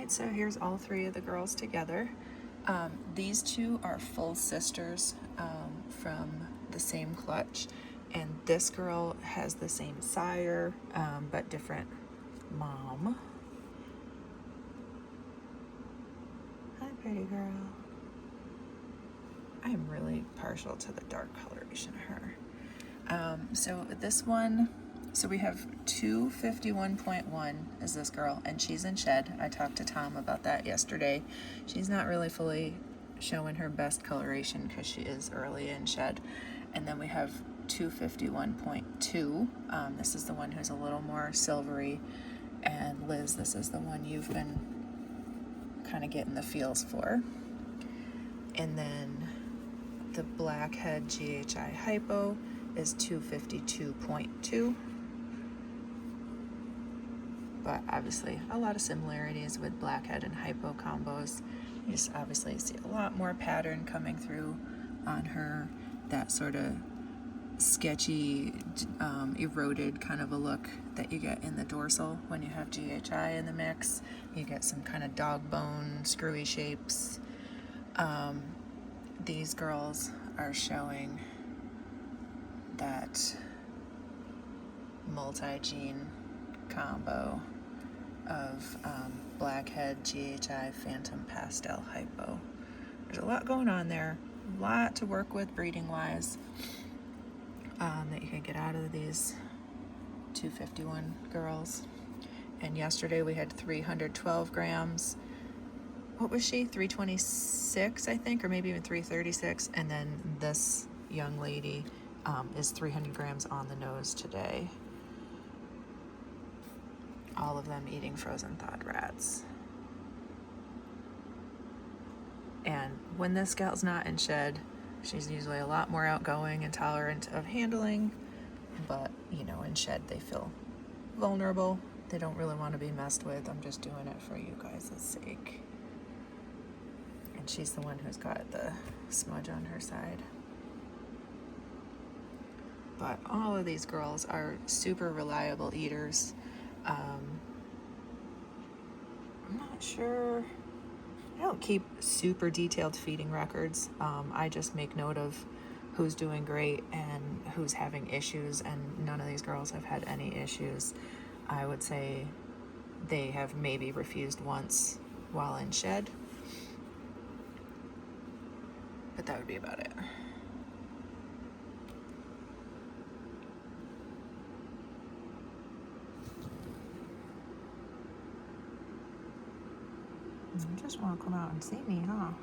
Alright, so here's all three of the girls together. These two are full sisters from the same clutch, and this girl has the same sire but different mom. Hi, pretty girl. I am really partial to the dark coloration of her. So this one, so we have 251.1 is this girl, and she's in shed. I talked to Tom about that yesterday. She's not really fully showing her best coloration because she is early in shed. And then we have 251.2. This is the one who's a little more silvery. And Liz, this is the one you've been kind of getting the feels for. And then the Blackhead GHI Hypo is 252.2. But obviously a lot of similarities with Blackhead and Hypo combos. You just obviously see a lot more pattern coming through on her, that sort of sketchy, eroded kind of a look that you get in the dorsal when you have GHI in the mix. You get some kind of dog bone, screwy shapes. These girls are showing that multi-gene combo of Blackhead, GHI, Phantom Pastel, Hypo. There's a lot going on there, a lot to work with breeding wise that you can get out of these 251 girls. And yesterday we had 312 grams. What was she? 326, I think, or maybe even 336. And then this young lady is 300 grams on the nose today. All of them eating frozen thawed rats. And when this gal's not in shed, she's usually a lot more outgoing and tolerant of handling. But, you know, in shed they feel vulnerable. They don't really want to be messed with. I'm just doing it for you guys' sake. And she's the one who's got the smudge on her side. But all of these girls are super reliable eaters. I'm not sure. I don't keep super detailed feeding records. I just make note of who's doing great and who's having issues, and none of these girls have had any issues. I would say they have maybe refused once while in shed, but that would be about it. You just want to come out and see me, huh?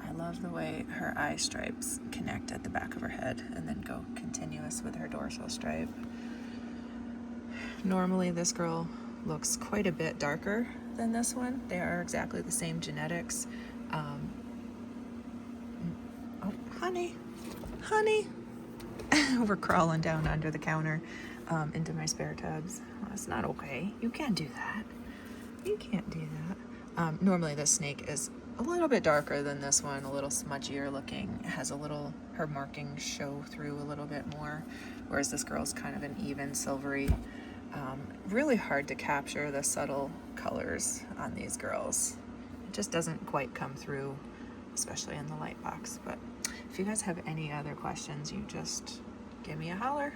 I love the way her eye stripes connect at the back of her head and then go continuous with her dorsal stripe. Normally this girl looks quite a bit darker than this one. They are exactly the same genetics. Oh, honey. We're crawling down under the counter into my spare tubs. Well, that's not okay. You can't do that. You can't do that. Normally this snake is a little bit darker than this one, a little smudgier looking. It has a little, her markings show through a little bit more, whereas this girl's kind of an even silvery. Really hard to capture the subtle colors on these girls. It just doesn't quite come through, especially in the light box. But if you guys have any other questions, you just give me a holler.